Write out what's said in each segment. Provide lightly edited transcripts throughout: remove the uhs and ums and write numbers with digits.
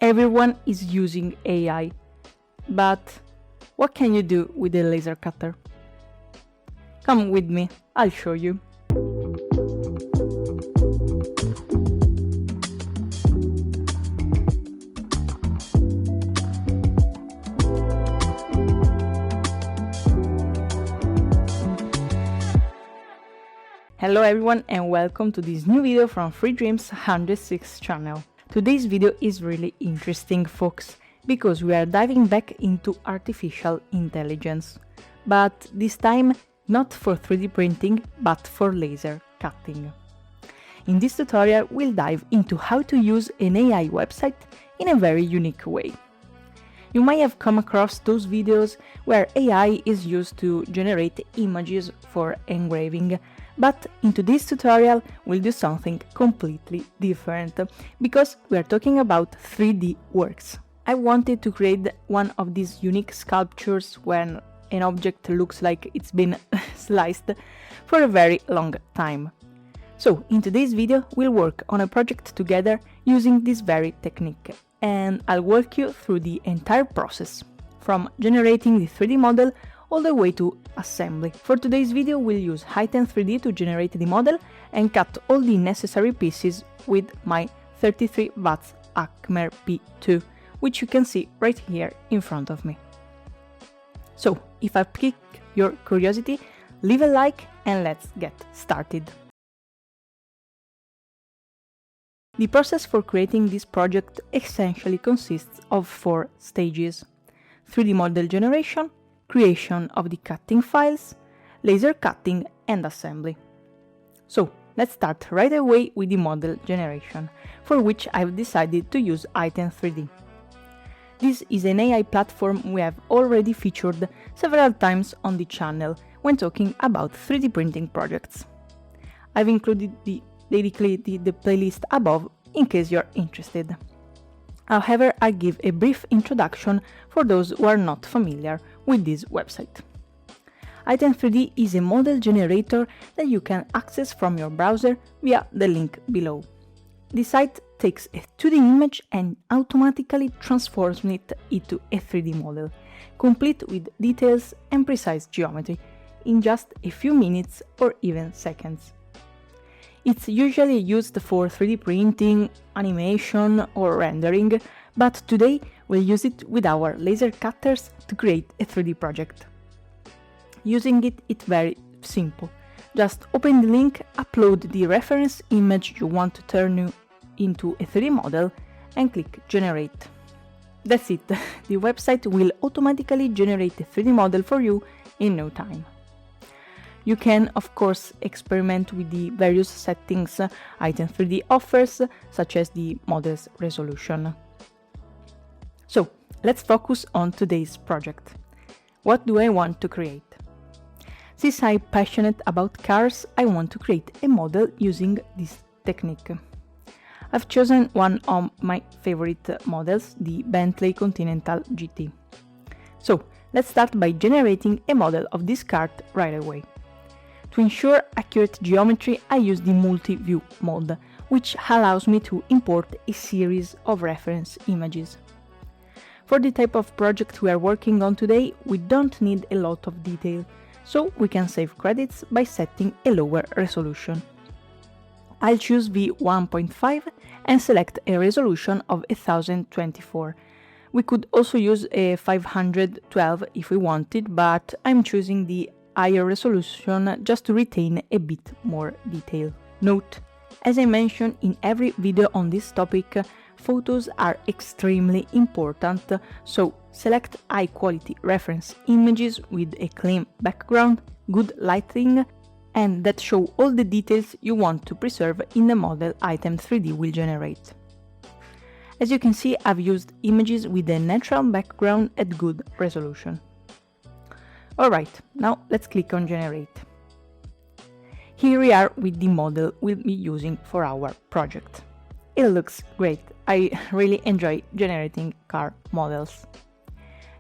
everyone is using AI. But what can you do with a laser cutter? Come with me, I'll show you. Hello everyone and welcome to this new video from Free Dreams 106 channel. Today's video is really interesting, folks, because we are diving back into artificial intelligence. But this time not for 3D printing, but for laser cutting. In this tutorial we'll dive into how to use an AI website in a very unique way. You might have come across those videos where AI is used to generate images for engraving, but in today's tutorial we'll do something completely different, because we are talking about 3D works. I wanted to create one of these unique sculptures when an object looks like it's been sliced for a very long time. So in today's video we'll work on a project together using this very technique, and I'll walk you through the entire process, from generating the 3D model all the way to assembly. For today's video we'll use Hitem3D to generate the model and cut all the necessary pieces with my 33 watts Acmer P2, which you can see right here in front of me. So, if I pique your curiosity, leave a like and let's get started. The process for creating this project essentially consists of 4 stages: 3D model generation, creation of the cutting files, laser cutting and assembly. So, let's start right away with the model generation, for which I've decided to use Hitem3D. This is an AI platform we have already featured several times on the channel when talking about 3D printing projects. I've included the playlist above in case you're interested. However, I'll give a brief introduction for those who are not familiar with this website. Hitem3D is a model generator that you can access from your browser via the link below. The site takes a 2D image and automatically transforms it into a 3D model, complete with details and precise geometry, in just a few minutes or even seconds. It's usually used for 3D printing, animation or rendering, but today we'll use it with our laser cutters to create a 3D project. Using it's very simple. Just open the link, upload the reference image you want to turn into a 3D model and click generate. That's it, the website will automatically generate a 3D model for you in no time. You can of course experiment with the various settings Hitem3D offers, such as the model's resolution. So let's focus on today's project. What do I want to create? Since I'm passionate about cars, I want to create a model using this technique. I've chosen one of my favorite models, the Bentley Continental GT. So let's start by generating a model of this car right away. To ensure accurate geometry, I use the multi-view mode, which allows me to import a series of reference images. For the type of project we are working on today, we don't need a lot of detail, so we can save credits by setting a lower resolution. I'll choose V1.5 and select a resolution of 1024. We could also use a 512 if we wanted, but I'm choosing the higher resolution just to retain a bit more detail. Note, as I mentioned in every video on this topic, photos are extremely important, so select high quality reference images with a clean background, good lighting, and that show all the details you want to preserve in the model Hitem3D will generate. As you can see, I've used images with a natural background at good resolution. Alright, now let's click on generate. Here we are with the model we'll be using for our project. It looks great, I really enjoy generating car models.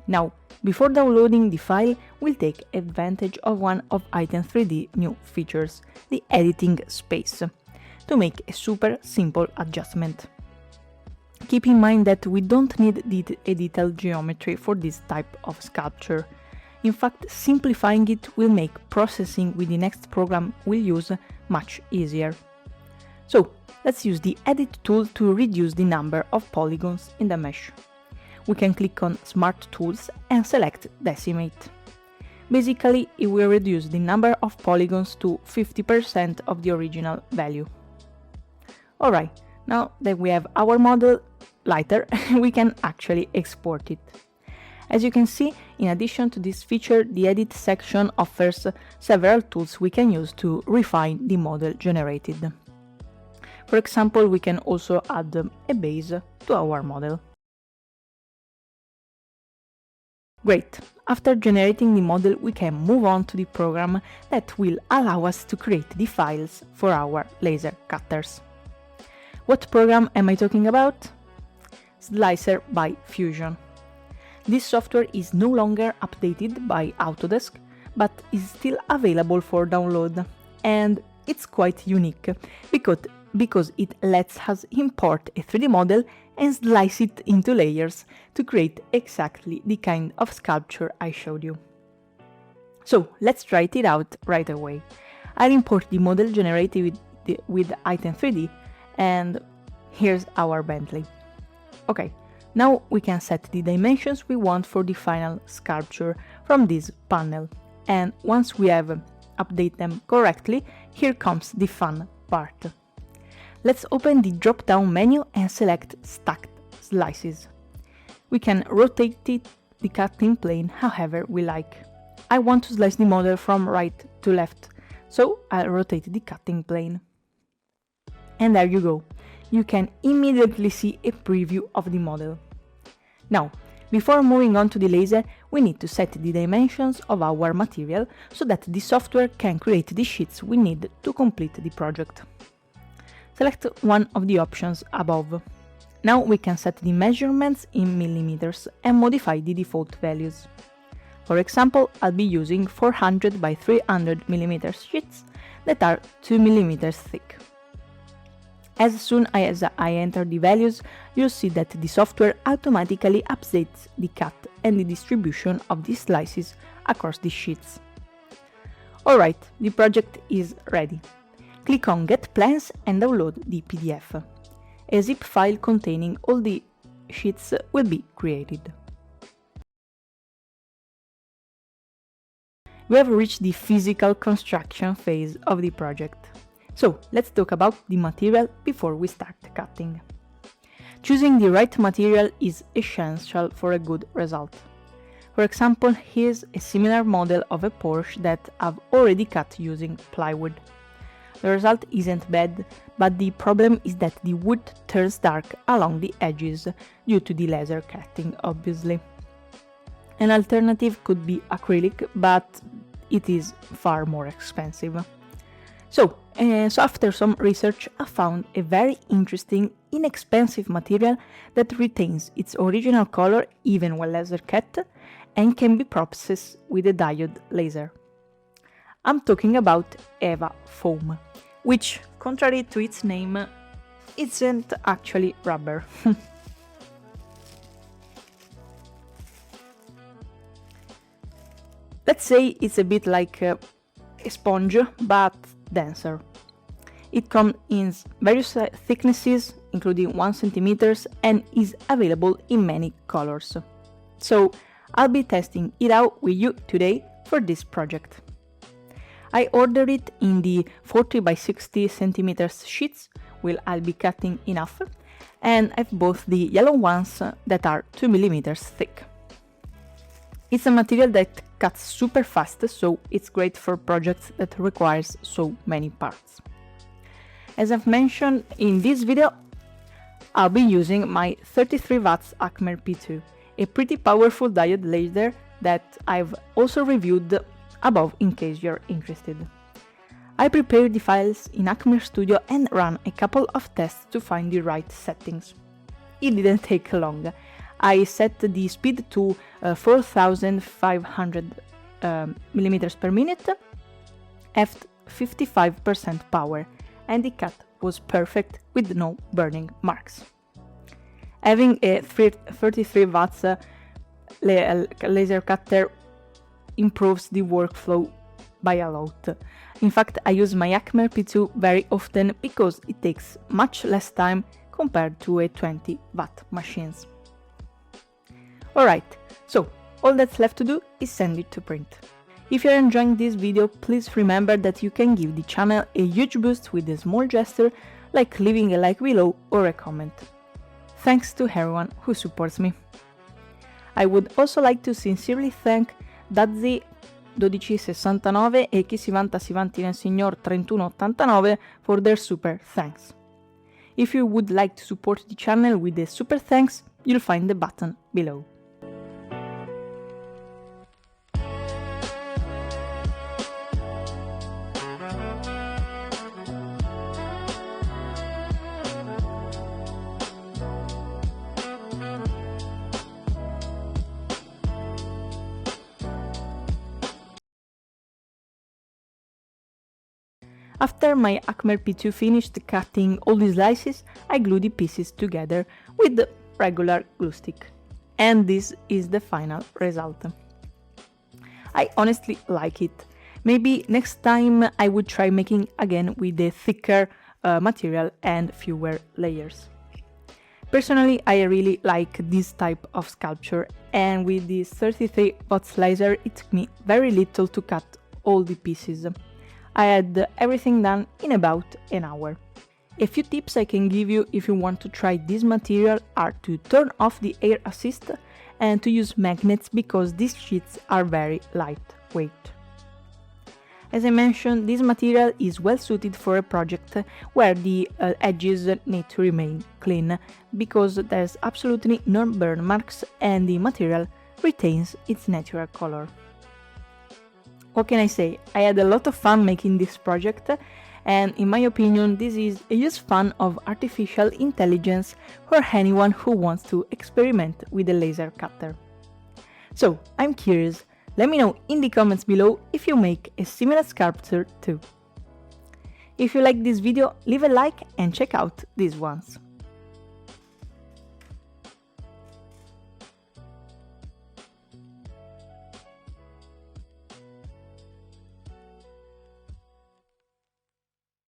Now, before downloading the file, we'll take advantage of one of Hitem3D new features, the editing space, to make a super simple adjustment. Keep in mind that we don't need a detailed geometry for this type of sculpture. In fact, simplifying it will make processing with the next program we'll use much easier. So, let's use the Edit tool to reduce the number of polygons in the mesh. We can click on Smart Tools and select Decimate. Basically, it will reduce the number of polygons to 50% of the original value. Alright, now that we have our model lighter, we can actually export it. As you can see, in addition to this feature, the Edit section offers several tools we can use to refine the model generated. For example, we can also add a base to our model. Great! After generating the model, we can move on to the program that will allow us to create the files for our laser cutters. What program am I talking about? Slicer by Fusion. This software is no longer updated by Autodesk, but is still available for download, and it's quite unique because it lets us import a 3D model and slice it into layers to create exactly the kind of sculpture I showed you. So let's try it out right away. I'll import the model generated with Hitem3D, and here's our Bentley. Okay, now we can set the dimensions we want for the final sculpture from this panel, and once we have updated them correctly, here comes the fun part. Let's open the drop-down menu and select Stacked Slices. We can rotate the cutting plane however we like. I want to slice the model from right to left, so I'll rotate the cutting plane. And there you go. You can immediately see a preview of the model. Now, before moving on to the laser, we need to set the dimensions of our material so that the software can create the sheets we need to complete the project. Select one of the options above. Now we can set the measurements in millimeters and modify the default values. For example, I'll be using 400 by 300 mm sheets that are 2 mm thick. As soon as I enter the values, you'll see that the software automatically updates the cut and the distribution of the slices across the sheets. Alright, the project is ready. Click on Get Plans and download the PDF. A zip file containing all the sheets will be created. We have reached the physical construction phase of the project. So let's talk about the material before we start cutting. Choosing the right material is essential for a good result. For example, here's a similar model of a Porsche that I've already cut using plywood. The result isn't bad, but the problem is that the wood turns dark along the edges due to the laser cutting, obviously. An alternative could be acrylic, but it is far more expensive. So after some research, I found a very interesting, inexpensive material that retains its original color even when laser cut and can be processed with a diode laser. I'm talking about EVA foam, which, contrary to its name, isn't actually rubber. Let's say it's a bit like a sponge, but denser. It comes in various thicknesses, including 1 cm, and is available in many colors. So I'll be testing it out with you today for this project. I ordered it in the 40 by 60 cm sheets, while I'll be cutting enough, and I've both the yellow ones that are 2 mm thick. It's a material that cuts super fast, so it's great for projects that requires so many parts. As I've mentioned in this video, I'll be using my 33 watts Acme P2, a pretty powerful diode laser that I've also reviewed above in case you're interested. I prepared the files in Acme Studio and ran a couple of tests to find the right settings. It didn't take long. I set the speed to 4500 mm per minute at 55% power, and the cut was perfect with no burning marks. Having a 33 watts laser cutter improves the workflow by a lot. In fact, I use my Acme P2 very often because it takes much less time compared to a 20 watt machines. Alright, so all that's left to do is send it to print. If you're enjoying this video, please remember that you can give the channel a huge boost with a small gesture like leaving a like below or a comment. Thanks to everyone who supports me. I would also like to sincerely thank Dazzi 1269 e Chi si vanti nel signor 3189 for their super thanks. If you would like to support the channel with a super thanks, you'll find the button below. After my Acme P2 finished cutting all the slices, I glue the pieces together with the regular glue stick. And this is the final result. I honestly like it. Maybe next time I would try making again with a thicker material and fewer layers. Personally, I really like this type of sculpture, and with this 33 watt laser it took me very little to cut all the pieces. I had everything done in about an hour. A few tips I can give you if you want to try this material are to turn off the air assist and to use magnets because these sheets are very lightweight. As I mentioned, this material is well suited for a project where the edges need to remain clean because there's absolutely no burn marks and the material retains its natural color. What can I say? I had a lot of fun making this project, and in my opinion this is a huge fan of artificial intelligence for anyone who wants to experiment with a laser cutter. So, I'm curious, let me know in the comments below if you make a similar sculpture too. If you like this video, leave a like and check out these ones.